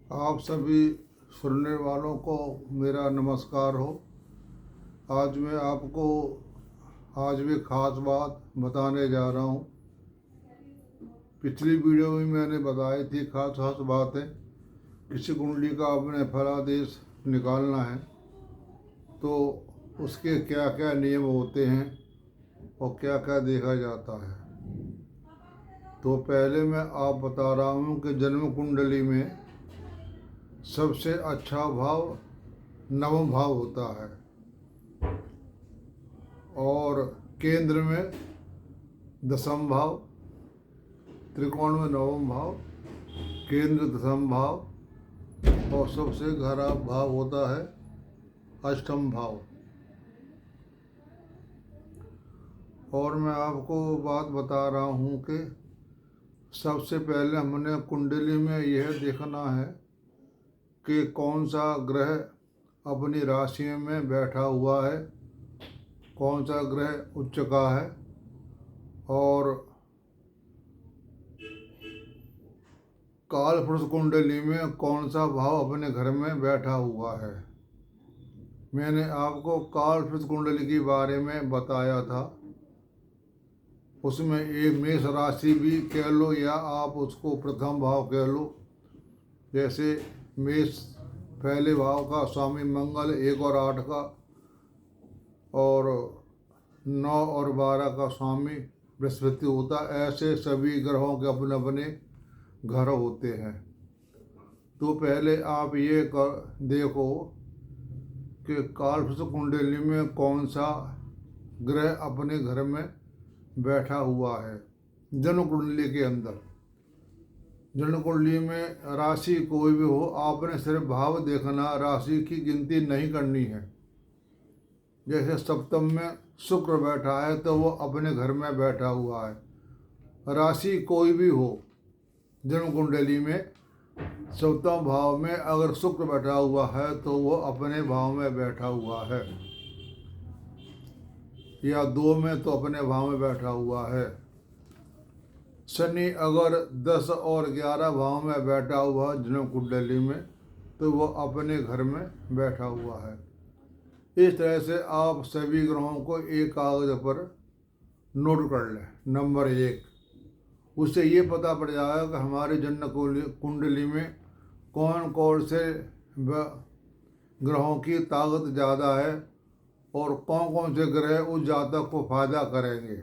आप सभी सुनने वालों को मेरा नमस्कार हो। आज मैं आपको आज भी ख़ास बात बताने जा रहा हूँ। पिछली वीडियो में मैंने बताई थी खास खास बातें। किसी कुंडली का अपने फलादेश निकालना है तो उसके क्या क्या नियम होते हैं और क्या क्या देखा जाता है। तो पहले मैं आप बता रहा हूँ कि जन्म कुंडली में सबसे अच्छा भाव नवम भाव होता है और केंद्र में दसम भाव, त्रिकोण में नवम भाव, केंद्र दसम भाव और सबसे गहरा भाव होता है अष्टम भाव। और मैं आपको बात बता रहा हूँ कि सबसे पहले हमने कुंडली में यह देखना है कि कौन सा ग्रह अपनी राशि में बैठा हुआ है, कौन सा ग्रह उच्च का है और काल पुरुष कुंडली में कौन सा भाव अपने घर में बैठा हुआ है। मैंने आपको काल पुरुष कुंडली के बारे में बताया था। उसमें एक मेष राशि भी कह लो या आप उसको प्रथम भाव कह लो। जैसे मेष पहले भाव का स्वामी मंगल 1 और 8 का और 9 और 12 का स्वामी बृहस्पति होता। ऐसे सभी ग्रहों के अपने अपने घर होते हैं। तो पहले आप ये देखो कि कालपुरुष कुंडली में कौन सा ग्रह अपने घर में बैठा हुआ है। जन्म कुंडली के अंदर जन्म कुंडली में राशि कोई भी हो, आपने सिर्फ भाव देखना, राशि की गिनती नहीं करनी है। जैसे सप्तम में शुक्र बैठा है तो वो अपने घर में बैठा हुआ है। राशि कोई भी हो जन्म कुंडली में, सप्तम भाव में अगर शुक्र बैठा हुआ है तो वो अपने भाव में बैठा हुआ है, या 2 में तो अपने भाव में बैठा हुआ है। शनि अगर 10 और 11 भाव में बैठा हुआ है जन्म कुंडली में तो वो अपने घर में बैठा हुआ है। इस तरह से आप सभी ग्रहों को एक कागज पर नोट कर लें। नंबर 1, उससे ये पता पड़ जाएगा कि हमारे जन्म कुंडली में कौन कौन से ग्रहों की ताकत ज़्यादा है और कौन कौन से ग्रह उस जातक को फायदा करेंगे।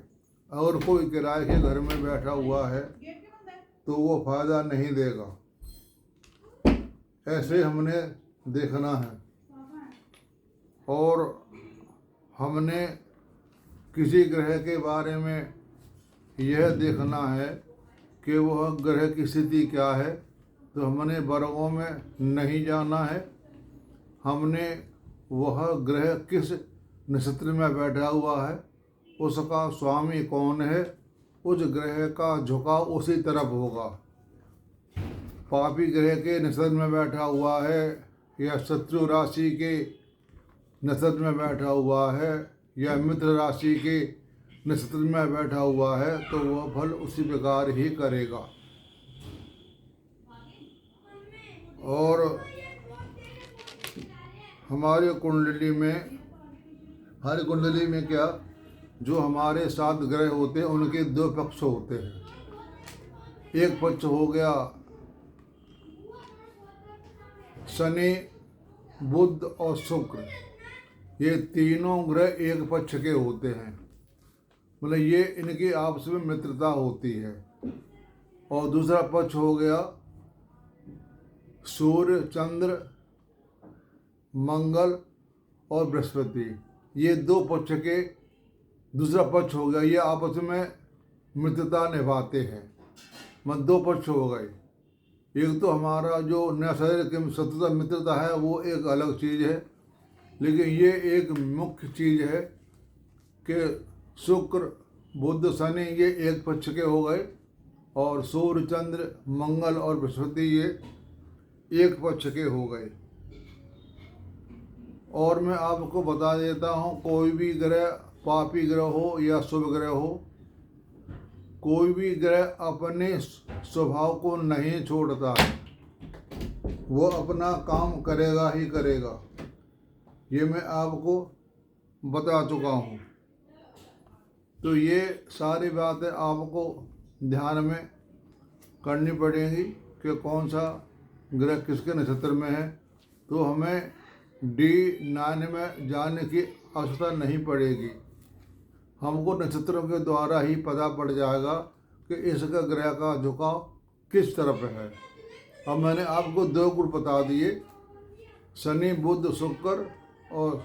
अगर कोई किराए के घर में बैठा हुआ है तो वो फायदा नहीं देगा। ऐसे हमने देखना है। और हमने किसी ग्रह के बारे में यह देखना है कि वह ग्रह की स्थिति क्या है। तो हमने वर्गों में नहीं जाना है। हमने वह ग्रह किस नक्षत्र में बैठा हुआ है, उसका स्वामी कौन है, उस ग्रह का झुकाव उसी तरफ होगा। पापी ग्रह के नक्षत्र में बैठा हुआ है या शत्रु राशि के नक्षत्र में बैठा हुआ है या मित्र राशि के नक्षत्र में बैठा हुआ है तो वह फल उसी प्रकार ही करेगा। और हमारे कुंडली में, हर कुंडली में क्या, जो हमारे 7 ग्रह होते हैं उनके 2 पक्ष होते हैं। एक पक्ष हो गया शनि, बुध और शुक्र। ये तीनों ग्रह एक पक्ष के होते हैं, मतलब ये इनकी आपस में मित्रता होती है। और दूसरा पक्ष हो गया सूर्य, चंद्र, मंगल और बृहस्पति। ये 2 पक्ष के दूसरा पक्ष हो गया, ये आपस में मित्रता निभाते हैं। मतलब 2 पक्ष हो गए। एक तो हमारा जो न शरीर की शत्रुता मित्रता है वो एक अलग चीज़ है, लेकिन ये एक मुख्य चीज़ है कि शुक्र, बुध, शनि ये एक पक्ष के हो गए और सूर्य, चंद्र, मंगल और बृहस्पति ये एक पक्ष के हो गए। और मैं आपको बता देता हूँ, कोई भी ग्रह पापी ग्रह हो या शुभ ग्रह हो, कोई भी ग्रह अपने स्वभाव को नहीं छोड़ता है। वो अपना काम करेगा ही करेगा। ये मैं आपको बता चुका हूँ। तो ये सारी बातें आपको ध्यान में करनी पड़ेंगी कि कौन सा ग्रह किसके नक्षत्र में है। तो हमें D9 में जाने की आवश्यकता नहीं पड़ेगी। हमको नक्षत्रों के द्वारा ही पता पड़ जाएगा कि इसका ग्रह का झुकाव किस तरफ है। अब मैंने आपको 2 गुण बता दिए, शनि बुध शुक्र और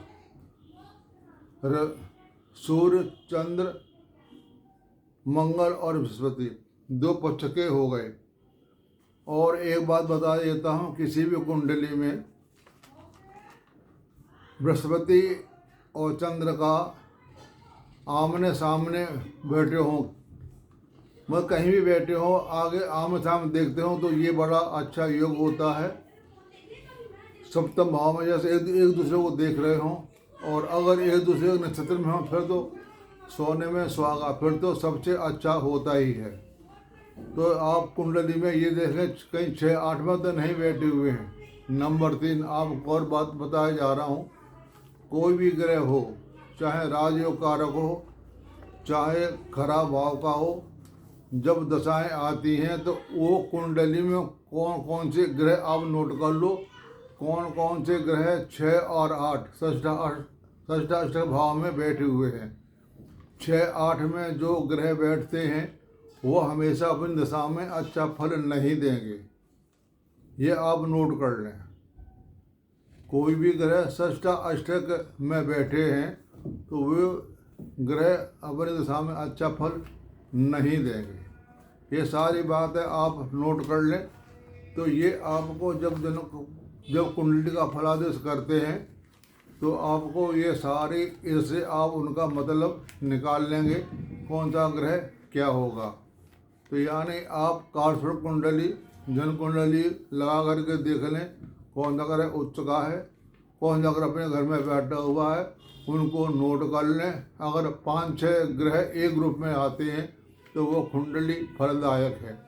सूर्य चंद्र मंगल और बृहस्पति 2 पक्ष के हो गए। और एक बात बता देता हूँ, किसी भी कुंडली में बृहस्पति और चंद्र का आमने सामने बैठे हों, मतलब कहीं भी बैठे हो, आगे आमने सामने देखते हो, तो ये बड़ा अच्छा योग होता है। सप्तम भाव में जैसे एक दूसरे को देख रहे हों, और अगर एक दूसरे के नक्षत्र में हो फिर तो सोने में सुहागा, फिर तो सबसे अच्छा होता ही है। तो आप कुंडली में ये देख लें, कहीं 6-8 में तो नहीं बैठे हुए हैं। नंबर 3, आपको और बात बताया जा रहा हूँ, कोई भी ग्रह हो, चाहे राजयोग कारक हो, चाहे खराब भाव का हो, जब दशाएं आती हैं तो वो कुंडली में कौन कौन से ग्रह आप नोट कर लो, कौन कौन से ग्रह 6 और 8 षष्ठ भाव में बैठे हुए हैं। 6-8 में जो ग्रह बैठते हैं वो हमेशा अपनी दशा में अच्छा फल नहीं देंगे, ये आप नोट कर लें। कोई भी ग्रह षष्ठ अष्टक में बैठे हैं तो वे ग्रह अपनी दशा में अच्छा फल नहीं देंगे। ये सारी बातें आप नोट कर लें। तो ये आपको जब कुंडली का फलादेश करते हैं तो आपको ये सारी, इससे आप उनका मतलब निकाल लेंगे कौन सा ग्रह क्या होगा। तो यानी आप कारस्वरूप कुंडली, जन कुंडली लगा करके देख लें कौन सा ग्रह उच्च का है, कौन सा ग्रह अपने घर में बैठा हुआ है, उनको नोट कर लें। अगर 5-6 ग्रह एक ग्रुप में आते हैं तो वो कुंडली फलदायक है।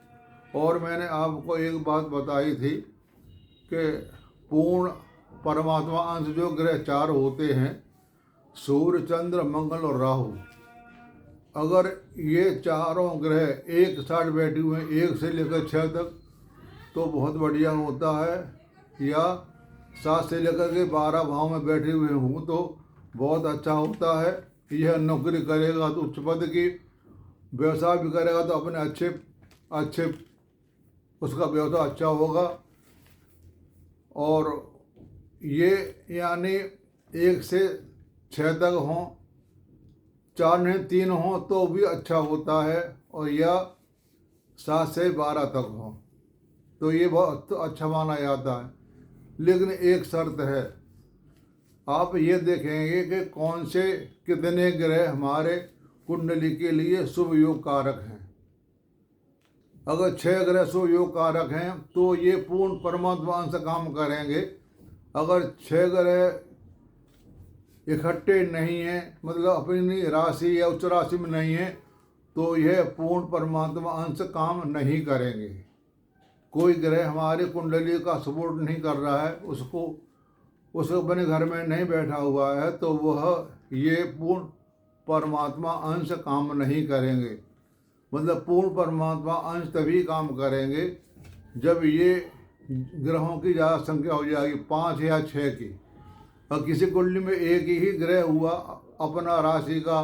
और मैंने आपको एक बात बताई थी कि पूर्ण परमात्मा अंश जो ग्रह 4 होते हैं, सूर्य चंद्र मंगल और राहु, अगर ये चारों ग्रह एक साथ बैठे हुए हैं 1 से लेकर 6 तक तो बहुत बढ़िया होता है, या 7 से लेकर के 12 भाव में बैठे हुए हों तो बहुत अच्छा होता है। यह नौकरी करेगा तो उच्च पद की, व्यवसाय भी करेगा तो अपने अच्छे उसका व्यवसाय अच्छा होगा। और ये यानी 1 से 6 तक हों, 4 नहीं 3 हों तो भी अच्छा होता है, और या 7 से 12 तक हों तो ये बहुत अच्छा माना जाता है। लेकिन एक शर्त है, आप ये देखेंगे कि कौन से कितने ग्रह हमारे कुंडली के लिए शुभ योग कारक हैं। अगर 6 ग्रह शुभ योग कारक हैं तो ये पूर्ण परमात्मा अंश काम करेंगे। अगर 6 ग्रह इकट्ठे नहीं हैं, मतलब अपनी राशि या उच्च राशि में नहीं है, तो यह पूर्ण परमात्मा अंश काम नहीं करेंगे। कोई ग्रह हमारे कुंडली का सपोर्ट नहीं कर रहा है, उसको अपने घर में नहीं बैठा हुआ है, तो वह ये पूर्ण परमात्मा अंश काम नहीं करेंगे। मतलब पूर्ण परमात्मा अंश तभी काम करेंगे जब ये ग्रहों की ज़्यादा संख्या हो जाएगी, 5 या 6 की। और किसी कुंडली में एक ही ग्रह हुआ अपना राशि का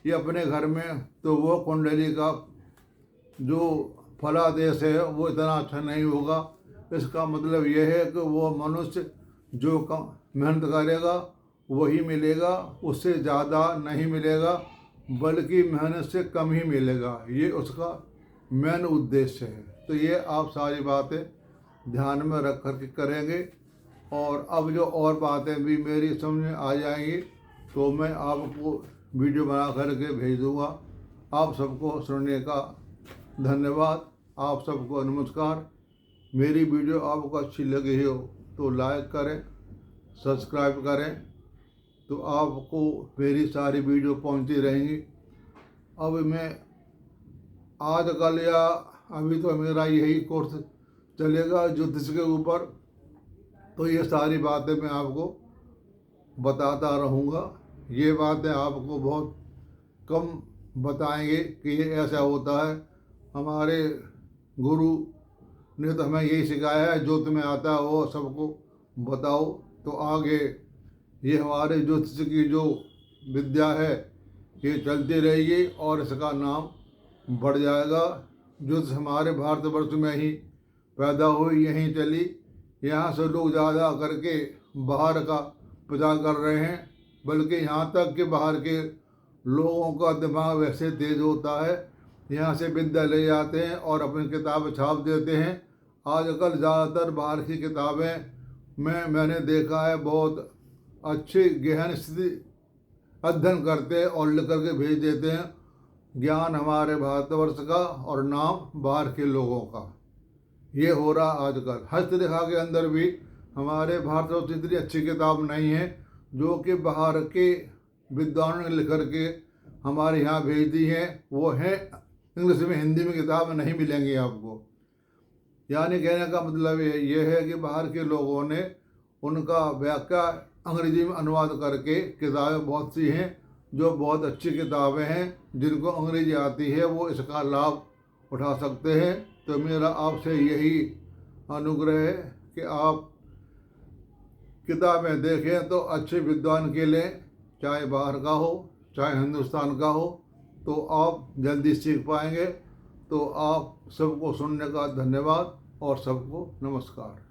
या अपने घर में, तो वो कुंडली का जो फलादेश है वो इतना अच्छा नहीं होगा। इसका मतलब यह है कि वो मनुष्य जो मेहनत करेगा वही मिलेगा, उससे ज़्यादा नहीं मिलेगा, बल्कि मेहनत से कम ही मिलेगा। ये उसका मेन उद्देश्य है। तो ये आप सारी बातें ध्यान में रख कर के करेंगे। और अब जो और बातें भी मेरी समझ में आ जाएंगी तो मैं आपको वीडियो बना करके भेज दूँगा। आप सबको सुनने का धन्यवाद। आप सबको नमस्कार। मेरी वीडियो आपको अच्छी लगी हो तो लाइक करें, सब्सक्राइब करें, तो आपको मेरी सारी वीडियो पहुंचती रहेंगी। अब मैं आजकल या अभी तो मेरा यही कोर्स चलेगा ज्योतिष के ऊपर, तो ये सारी बातें मैं आपको बताता रहूँगा। ये बातें आपको बहुत कम बताएंगे कि ये ऐसा होता है। हमारे गुरु ने तो हमें यही सिखाया है, जो तुम्हें आता है वो सबको बताओ। तो आगे ये हमारे ज्योतिष की जो विद्या है ये चलती रहेगी और इसका नाम बढ़ जाएगा। ज्योतिष हमारे भारतवर्ष में ही पैदा हुई, यहीं चली। यहाँ से लोग ज़्यादा करके बाहर का प्रचार कर रहे हैं, बल्कि यहाँ तक कि बाहर के लोगों का दिमाग वैसे तेज होता है, यहाँ से विद्या ले जाते हैं और अपनी किताबें छाप देते हैं। आजकल ज़्यादातर बाहर की किताबें में मैंने देखा है बहुत अच्छी गहन स्थिति अध्ययन करते हैं और लिख करके भेज देते हैं ज्ञान हमारे भारतवर्ष का और नाम बाहर के लोगों का। ये हो रहा आजकल। हस्तरेखा के अंदर भी हमारे भारतवर्ष इतनी अच्छी किताब नहीं है जो कि बाहर के विद्वानों ने लिख करके हमारे यहाँ भेज दी हैं। वो हैं इंग्लिश में, हिंदी में किताब नहीं मिलेंगी आपको। यानी कहने का मतलब ये है कि बाहर के लोगों ने उनका व्याख्या अंग्रेजी में अनुवाद करके किताबें बहुत सी हैं जो बहुत अच्छी किताबें हैं। जिनको अंग्रेजी आती है वो इसका लाभ उठा सकते हैं। तो मेरा आपसे यही अनुग्रह है कि आप किताबें देखें तो अच्छे विद्वान के लिए, चाहे बाहर का हो चाहे हिंदुस्तान का हो, तो आप जल्दी सीख पाएंगे। तो आप सबको सुनने का धन्यवाद और सबको नमस्कार।